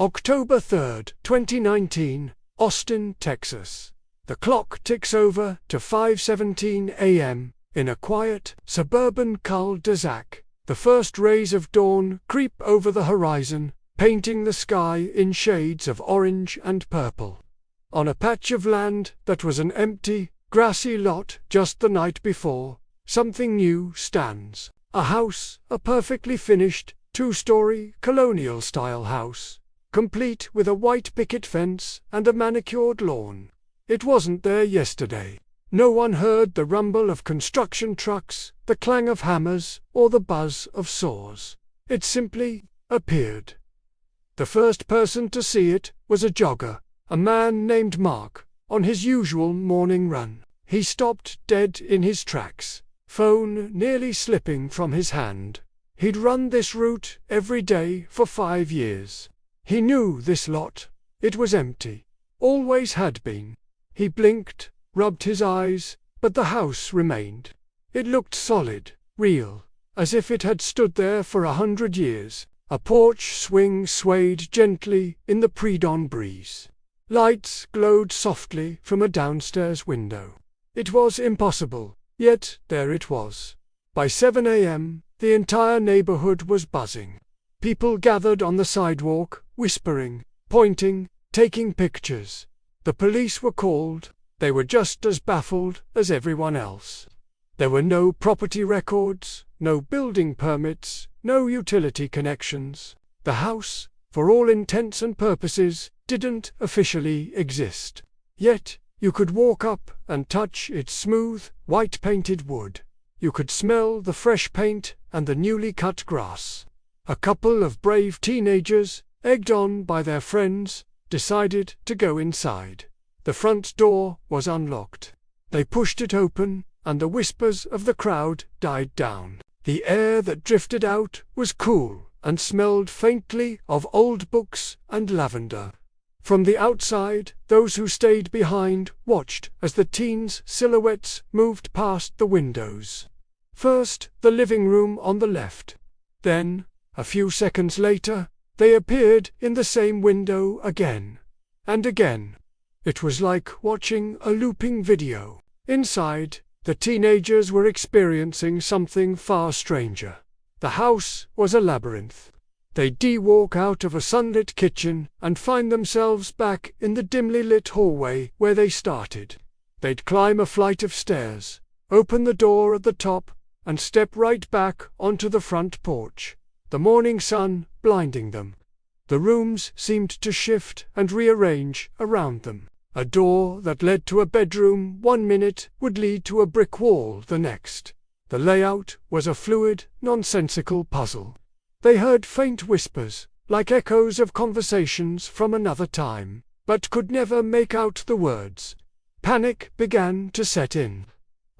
October 3rd, 2019, Austin, Texas. The clock ticks over to 5:17 a.m. in a quiet, suburban cul-de-sac. The first rays of dawn creep over the horizon, painting the sky in shades of orange and purple. On a patch of land that was an empty, grassy lot just the night before, something new stands. A house, a perfectly finished, two-story, colonial-style house, complete with a white picket fence and a manicured lawn. It wasn't there yesterday. No one heard the rumble of construction trucks, the clang of hammers, or the buzz of saws. It simply appeared. The first person to see it was a jogger, a man named Mark, on his usual morning run. He stopped dead in his tracks, phone nearly slipping from his hand. He'd run this route every day for 5 years. He knew this lot. It was empty. Always had been. He blinked, rubbed his eyes, but the house remained. It looked solid, real, as if it had stood there for 100 years. A porch swing swayed gently in the pre-dawn breeze. Lights glowed softly from a downstairs window. It was impossible, yet there it was. By 7 a.m., the entire neighborhood was buzzing. People gathered on the sidewalk, whispering, pointing, taking pictures. The police were called. They were just as baffled as everyone else. There were no property records, no building permits, no utility connections. The house, for all intents and purposes, didn't officially exist. Yet, you could walk up and touch its smooth, white-painted wood. You could smell the fresh paint and the newly cut grass. A couple of brave teenagers, egged on by their friends, decided to go inside. The front door was unlocked. They pushed it open, and the whispers of the crowd died down. The air that drifted out was cool and smelled faintly of old books and lavender. From the outside, those who stayed behind watched as the teens' silhouettes moved past the windows. First, the living room on the left. Then, a few seconds later, they appeared in the same window again. And again. It was like watching a looping video. Inside, the teenagers were experiencing something far stranger. The house was a labyrinth. They'd walk out of a sunlit kitchen and find themselves back in the dimly lit hallway where they started. They'd climb a flight of stairs, open the door at the top, and step right back onto the front porch, the morning sun blinding them. The rooms seemed to shift and rearrange around them. A door that led to a bedroom 1 minute would lead to a brick wall the next. The layout was a fluid, nonsensical puzzle. They heard faint whispers, like echoes of conversations from another time, but could never make out the words. Panic began to set in.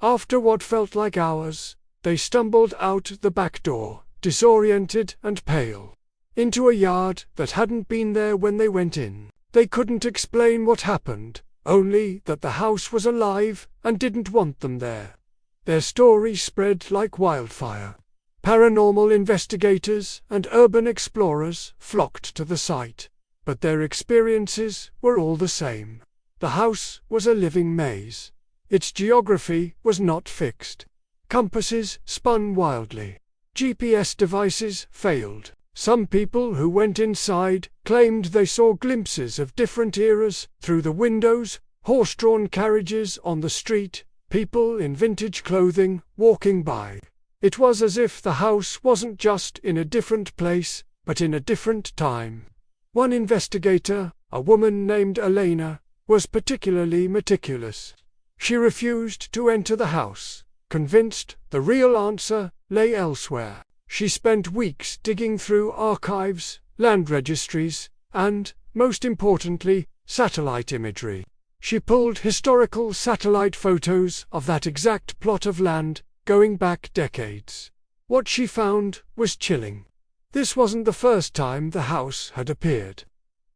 After what felt like hours, they stumbled out the back door, disoriented and pale, into a yard that hadn't been there when they went in. They couldn't explain what happened, only that the house was alive and didn't want them there. Their story spread like wildfire. Paranormal investigators and urban explorers flocked to the site, but their experiences were all the same. The house was a living maze. Its geography was not fixed. Compasses spun wildly. GPS devices failed. Some people who went inside claimed they saw glimpses of different eras through the windows, horse-drawn carriages on the street, people in vintage clothing walking by. It was as if the house wasn't just in a different place, but in a different time. One investigator, a woman named Elena, was particularly meticulous. She refused to enter the house, convinced the real answer lay elsewhere. She spent weeks digging through archives, land registries, and, most importantly, satellite imagery. She pulled historical satellite photos of that exact plot of land, going back decades. What she found was chilling. This wasn't the first time the house had appeared.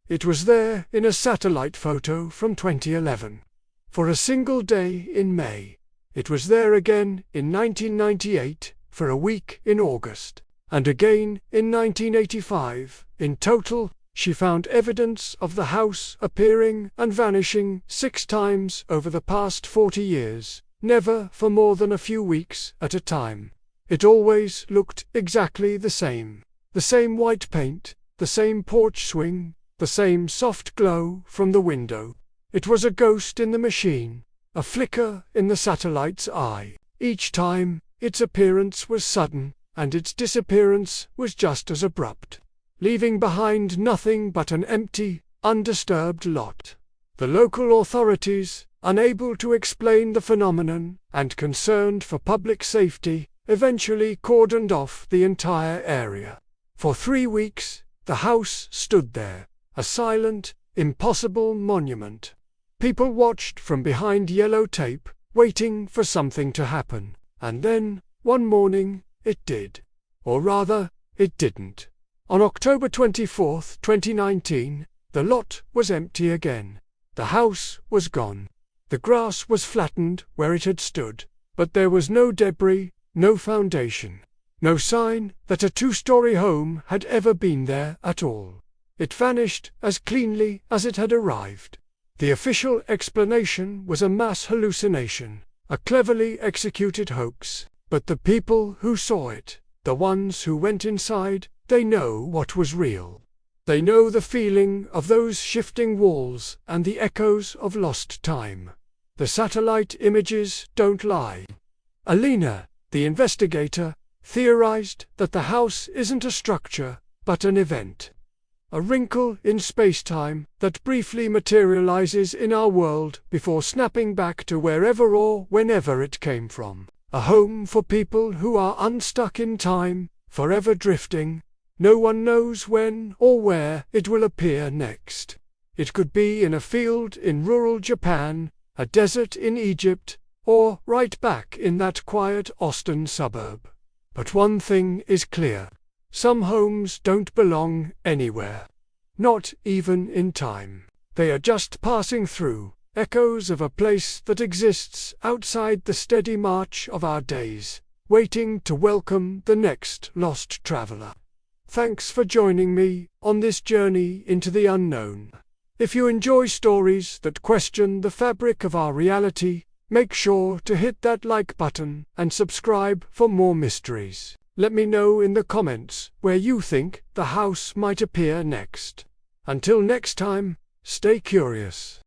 It was there in a satellite photo from 2011. For a single day in May. It was there again in 1998, for a week in August, and again in 1985. In total, She found evidence of the house appearing and vanishing 6 times over the past 40 years, never for more than a few weeks at a time. It always looked exactly the same white paint, the same porch swing, the same soft glow from the window. It was a ghost in the machine, a flicker in the satellite's eye. Each time, its appearance was sudden, and its disappearance was just as abrupt, leaving behind nothing but an empty, undisturbed lot. The local authorities, unable to explain the phenomenon and concerned for public safety, eventually cordoned off the entire area. For 3 weeks, the house stood there, a silent, impossible monument. People watched from behind yellow tape, waiting for something to happen. And then, one morning, it did. Or rather, it didn't. On October 24, 2019, the lot was empty again. The house was gone. The grass was flattened where it had stood, but there was no debris, no foundation, no sign that a 2-story home had ever been there at all. It vanished as cleanly as it had arrived. The official explanation was a mass hallucination, a cleverly executed hoax. But the people who saw it, the ones who went inside, they know what was real. They know the feeling of those shifting walls and the echoes of lost time. The satellite images don't lie. Alina, the investigator, theorized that the house isn't a structure, but an event. A wrinkle in space-time that briefly materializes in our world before snapping back to wherever or whenever it came from. A home for people who are unstuck in time, forever drifting. No one knows when or where it will appear next. It could be in a field in rural Japan, a desert in Egypt, or right back in that quiet Austin suburb. But one thing is clear. Some homes don't belong anywhere. Not even in time. They are just passing through, echoes of a place that exists outside the steady march of our days, waiting to welcome the next lost traveler. Thanks for joining me on this journey into the unknown. If you enjoy stories that question the fabric of our reality, make sure to hit that like button and subscribe for more mysteries. Let me know in the comments where you think the house might appear next. Until next time, stay curious.